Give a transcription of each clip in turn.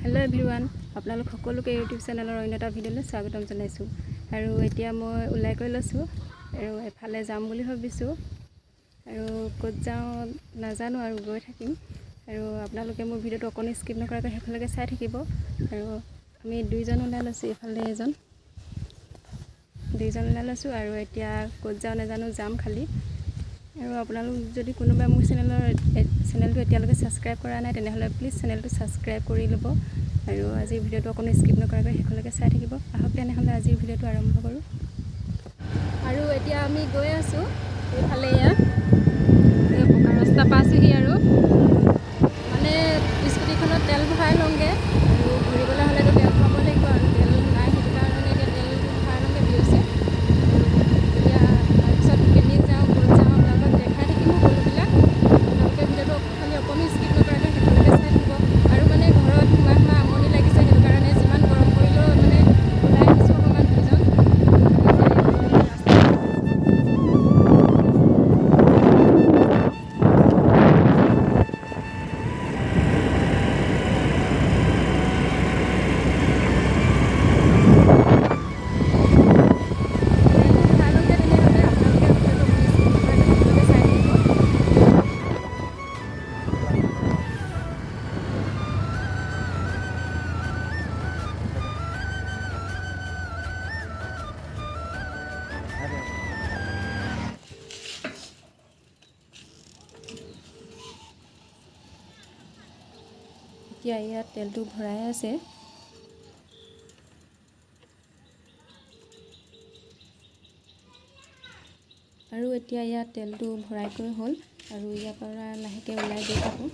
Hello everyone আপোনালোক সকলোকে YouTube চেনেলৰ অন্য এটা ভিডিঅ'লৈ স্বাগতম জনাইছোঁ আৰু এতিয়া মই ওলাই গৈ লৈছোঁ আৰু এফালে যাম বুলি ভাবিছোঁ আৰু ক'ত যাওঁ নাজানো আৰু গৈ থাকিম আৰু আপোনালোকে মোৰ ভিডিঅ'টো অকণি স্কিপ নকৰাকৈ শেষলৈকে চাই থাকিব আৰু আমি দুইজন ওলাই লৈছোঁ এফালে এজন দুইজন ওলাই লৈছোঁ আৰু এতিয়া ক'ত যাওঁ নাজানো যাম খালি আৰু আপোনালোক যদি কোনোবাই মোৰ চেনেলটো এতিয়ালৈকে ছাবস্ক্ৰাইব কৰা নাই তেনেহ'লে প্লিজ চেনেলটো ছাবস্ক্ৰাইব কৰি ল'ব আৰু আজিৰ ভিডিঅ'টো অকণো স্কিপ নকৰাকৈ শেষলৈকে চাই থাকিব আহক তেনেহ'লে আজিৰ ভিডিঅ'টো আৰম্ভ কৰোঁ আৰু এতিয়া আমি গৈ আছোঁ এইফালে পকা ৰাস্তা পাইছোঁহি আৰু মানে স্কুটিখনত তেল ভৰাই লওঁগৈ আৰু ঘূৰিবলৈ হ'লেতো তেল ভৰাব লাগিব আৰু তেল নাই সেইটো কাৰণে এতিয়া তেল ভৰাই লওঁগৈ গৈছে এতিয়া তাৰপিছত কেনি যাওঁ ক'ত যাওঁ আপোনালোকক দেখাই থাকিম সকলোবিলাক আপোনালোকে ভিডিঅ'টো খালি অকণো স্কিপ নকৰাকৈ শেষলৈকে চাই থাকিব আৰু মানে ঘৰত সোমাই আমনি লাগিছে সেইটো কাৰণে যিমান গৰম পৰিলেও মানে ওলাই আহিছোঁ অকণমান দুজন এতিয়া ইয়াত তেলটো ভৰাই আছে আৰু এতিয়া ইয়াত তেলটো ভৰাইকৈ হ'ল আৰু ইয়াৰ পৰা লাহেকৈ ওলাই গৈ থাকোঁ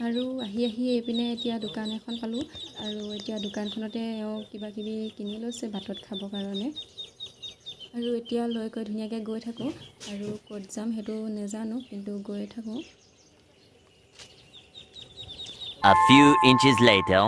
আৰু আহি এইপিনে এতিয়া দোকান এখন পালোঁ আৰু এতিয়া দোকানখনতে কিবা কিবি কিনি লৈছে ভাতত খাবৰ কাৰণে আৰু এতিয়া লৈ গৈ ধুনীয়াকৈ গৈ থাকোঁ আৰু ক'ত যাম সেইটো নেজানো কিন্তু গৈ থাকোঁ A few inches later.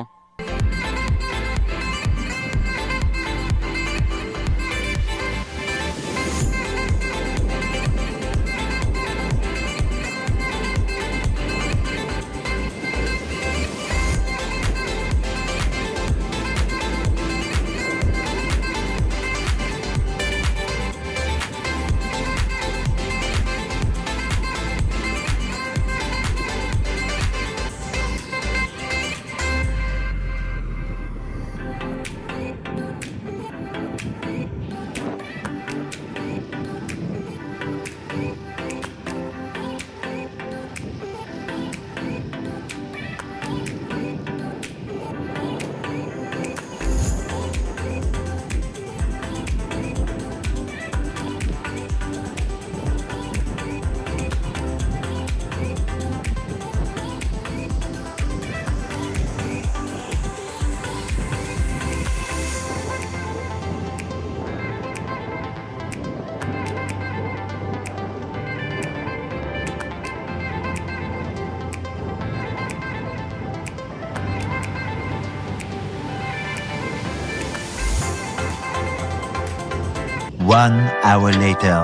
One hour later.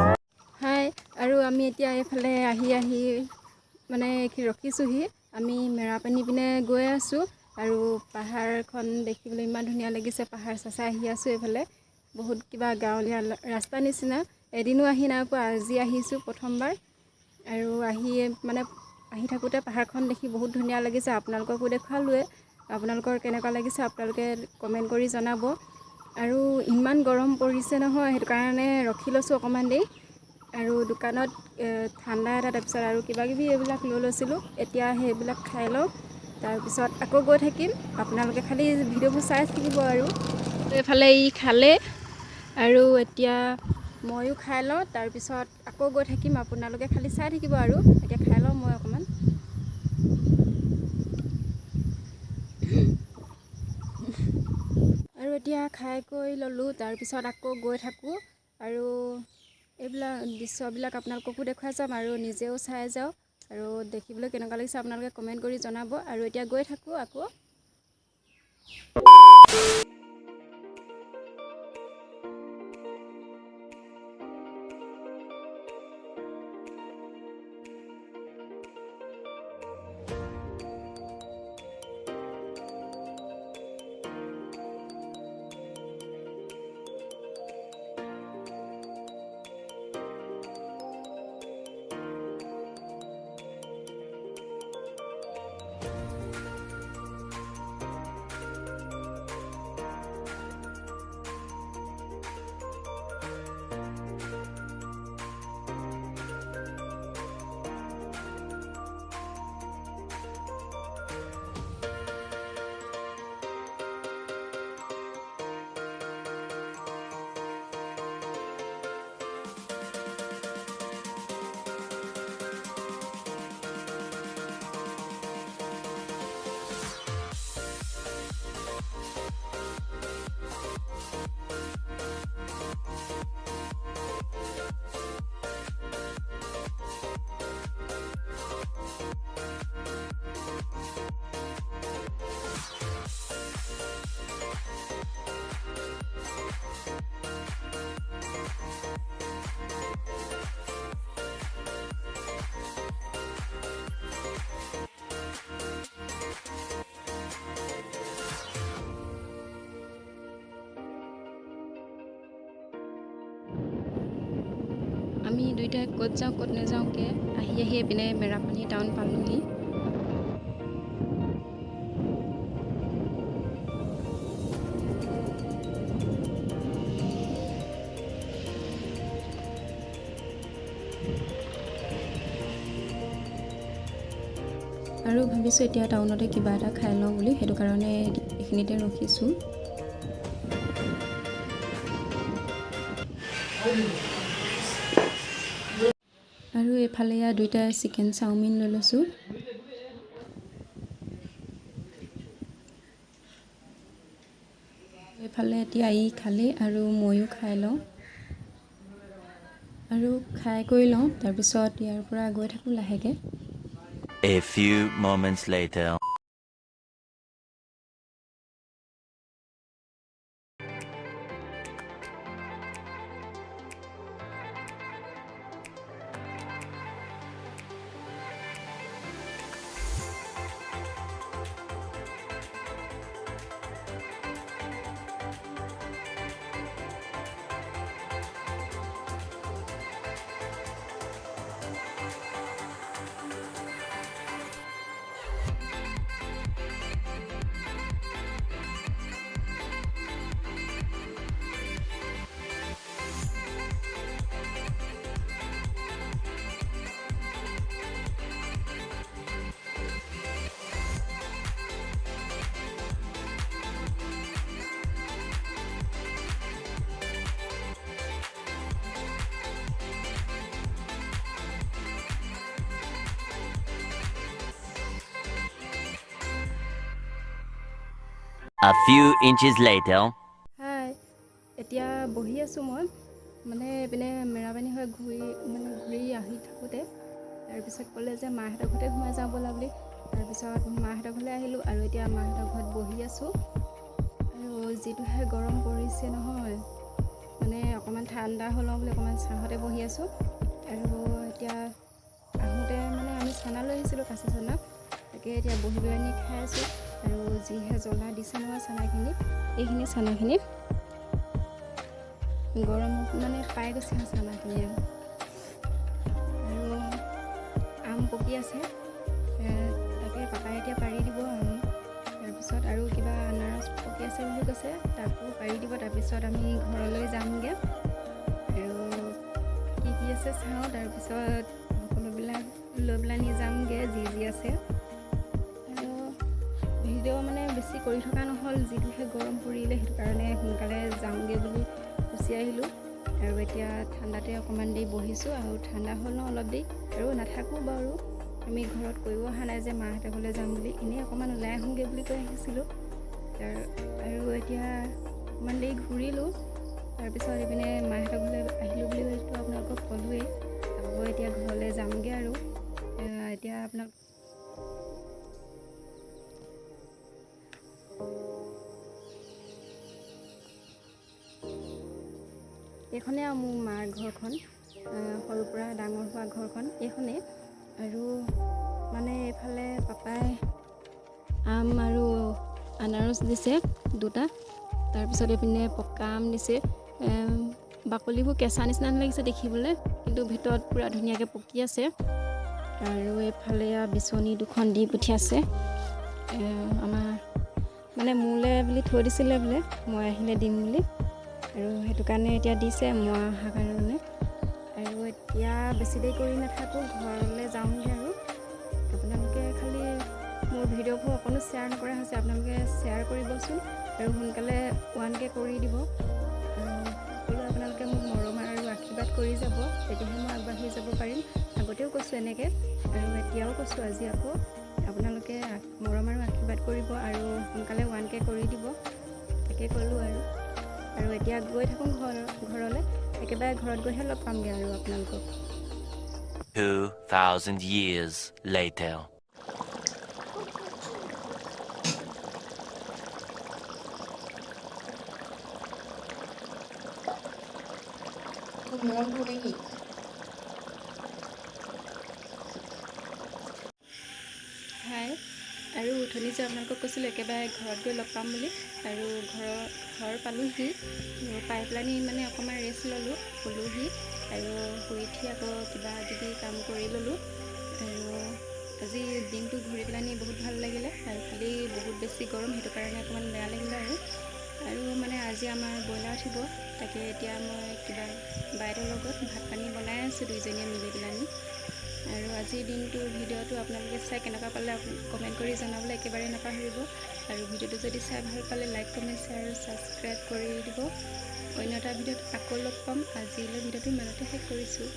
হাই আৰু আমি এতিয়া এইফালে আহি মানে ৰখিছোঁহি আমি মেৰাপানী পিনে গৈ আছোঁ আৰু পাহাৰখন দেখিবলৈ ইমান ধুনীয়া লাগিছে পাহাৰ চাচাই আহি আছোঁ এইফালে বহুত কিবা গাঁৱলীয়া ৰাস্তা নিচিনা এদিনো আহি নাই পোৱা আজি আহিছোঁ প্ৰথমবাৰ আৰু আহি থাকোঁতে পাহাৰখন দেখি বহুত ধুনীয়া লাগিছে আপোনালোককো দেখুৱালোৱে আপোনালোকৰ কেনেকুৱা লাগিছে আপোনালোকে কমেণ্ট কৰি জনাব আৰু ইমান গৰম পৰিছে নহয় সেইটো কাৰণে ৰখি লৈছোঁ অকণমান দেৰি আৰু দোকানত ঠাণ্ডা এটা তাৰপিছত আৰু কিবাকিবি এইবিলাক লৈ লৈছিলোঁ এতিয়া সেইবিলাক খাই লওঁ তাৰপিছত আকৌ গৈ থাকিম আপোনালোকে খালি ভিডিঅ'বোৰ চাই থাকিব আৰু এইফালে খালে আৰু এতিয়া ময়ো খাই লওঁ তাৰপিছত আকৌ গৈ থাকিম, আপোনালোকে খালি চাই থাকিব। আৰু এতিয়া খাই লওঁ মই অকণমান। আৰু এতিয়া খাই কৰি ল'লোঁ, তাৰপিছত আকৌ গৈ থাকোঁ আৰু এইবিলাক দৃশ্যবিলাক আপোনালোককো দেখুৱাই যাম আৰু নিজেও চাই যাওক। আৰু দেখিবলৈ কেনেকুৱা লাগিছে আপোনালোকে কমেণ্ট কৰি জনাব। আৰু এতিয়া গৈ থাকোঁ আকৌ। আমি দুইটাই ক'ত যাওঁ ক'ত নাযাওঁকৈ আহি এইপিনে মেৰাপানী টাউন পালোঁহি। আৰু ভাবিছোঁ এতিয়া টাউনতে কিবা এটা খাই লওঁ বুলি, সেইটো কাৰণে এইখিনিতে ৰখিছোঁ। আৰু এইফালে দুইটাই চিকেন চাওমিন লৈ লৈছোঁ। এইফালে এতিয়া খালে আৰু ময়ো খাই লওঁ। আৰু খাই কৰি লওঁ, তাৰপিছত ইয়াৰ পৰা গৈ থাকোঁ লাহেকৈ। A few moments later. A few inches later. হাই, এতিয়া বহি আছোঁ মই, মানে এইপিনে মেৰাপানী হৈ ঘূৰি আহি থাকোঁতে তাৰপিছত ক'লে যে মাহঁতৰ ঘৰতে সোমাই যাওঁ ব'লা বুলি। তাৰপিছত মাহঁতৰ ঘৰলৈ আহিলোঁ আৰু এতিয়া মাহঁতৰ ঘৰত বহি আছোঁ। আৰু যিটোহে গৰম পৰিছে নহয়, মানে অকণমান ঠাণ্ডা হৈ লওঁ বুলি অকণমান ছাঁতে বহি আছোঁ। আৰু এতিয়া আহোঁতে মানে আমি চানা লৈ আহিছিলোঁ, কাঁচা চানা, তাকে এতিয়া বহি পেলাই খাই আছোঁ। আৰু যিহে জ্বলা দিছে নহয় চানাখিনি, এইখিনি চানাখিনি গৰমত মানে পাই গৈছে চানাখিনি। আৰু আম পকি আছে, তাকে পাপাই এতিয়া পাৰি দিব। তাৰপিছত আৰু কিবা আনাৰস পকি আছে বুলি কৈছে, তাকো পাৰি দিব। তাৰপিছত আমি ঘৰলৈ যামগৈ আৰু কি আছে চাওঁ, তাৰপিছত সকলোবিলাক লৈ পেলাই নি যামগৈ যি আছে। আৰু ভিডিঅ' মানে বেছি কৰি থকা নহ'ল, যিটোহে গৰম পৰিলে, সেইটো কাৰণে সোনকালে যাওঁগৈ বুলি গুচি আহিলোঁ। আৰু এতিয়া ঠাণ্ডাতে অকণমান দেৰি বহিছোঁ আৰু ঠাণ্ডা হ'ল ন অলপ দেৰি আৰু নাথাকোঁ বাৰু আমি ঘৰত কৈও অহা নাই যে মাহঁতৰ ঘৰলৈ যাম বুলি এনেই অকণমান ওলাই আহোঁগৈ বুলি কৈ আহিছিলোঁ আৰু এতিয়া অকণমান দেৰি ঘূৰিলোঁ তাৰপিছত এইপিনে মাহঁতৰ ঘৰলৈ আহিলোঁ বুলি কৈছোঁ আপোনালোকক ক'লোৱেই আকৌ এতিয়া ঘৰলৈ যামগৈ আৰু এতিয়া আপোনাক এইখনেই আৰু মোৰ মাৰ ঘৰখন সৰুৰ পৰা ডাঙৰ হোৱা ঘৰখন এইখনেই আৰু মানে এইফালে পাপাই আম আৰু আনাৰস দিছে দুটা তাৰপিছত এইপিনে পকা আম দিছে বাকলিবোৰ কেঁচা নিচিনা লাগিছে দেখিবলৈ কিন্তু ভিতৰত পূৰা ধুনীয়াকৈ পকি আছে আৰু এইফালে বিচনী দুখন দি পঠিয়াইছে আমাৰ মানে মোলৈ বুলি থৈ দিছিলে বোলে মই আহিলে দিম বুলি আৰু সেইটো কাৰণে এতিয়া দিছে মই অহাৰ কাৰণে আৰু এতিয়া বেছি দেৰি কৰি নাথাকোঁ ঘৰলৈ যাওঁগৈ আৰু আপোনালোকে খালি মোৰ ভিডিঅ'বোৰ অকণো শ্বেয়াৰ নকৰা হৈছে আপোনালোকে শ্বেয়াৰ কৰিবচোন আৰু সোনকালে 1K কৰি দিব সকলো আপোনালোকে মোক মৰম আৰু আশীৰ্বাদ কৰি যাব তেতিয়াহে মই আগবাঢ়ি যাব পাৰিম আগতেও কৈছোঁ এনেকৈ আৰু এতিয়াও কৈছোঁ আজি আকৌ আপোনালোকে মৰম আৰু আশীৰ্বাদ কৰিব আৰু সোনকালে 1K কৰি দিব তাকে ক'লোঁ আৰু এতিয়া গৈ থাকোঁ ঘৰলৈ একেবাৰে ঘৰত গৈহে লগ পামগৈ আৰু আপোনালোকক 2,000 years later. হাই আৰু উঠনি যে আপোনালোকক কৈছিলোঁ একেবাৰে ঘৰত গৈ লগ পাম বুলি আৰু ঘৰ পালোঁহি পাই পেলানি মানে অকণমান ৰেষ্ট ল'লোঁ শুলোঁহি আৰু শুই উঠি আকৌ কিবা কিবি কাম কৰি ল'লোঁ আৰু আজি দিনটো ঘূৰি পেলানি বহুত ভাল লাগিলে আৰু খালি বহুত বেছি গৰম সেইটো কাৰণে অকণমান বেয়া লাগিলে আৰু মানে আজি আমাৰ ব্ৰইলাৰ উঠিব তাকে এতিয়া মই কিবা বাইদেউৰ লগত ভাত পানী বনাই আছোঁ দুইজনীয়ে মিলি পেলানি আৰু আজিৰ দিনটোৰ ভিডিঅ'টো আপোনালোকে চাই কেনেকুৱা পালে কমেণ্ট কৰি জনাবলৈ একেবাৰে নাপাহৰিব আৰু ভিডিঅ'টো যদি চাই ভাল পালে লাইক কমেণ্ট শ্বেয়াৰ আৰু ছাবস্ক্ৰাইব কৰি দিব অন্য এটা ভিডিঅ'ত আকৌ লগ পাম আজিলৈ ভিডিঅ'টো ইমানতে শেষ কৰিছোঁ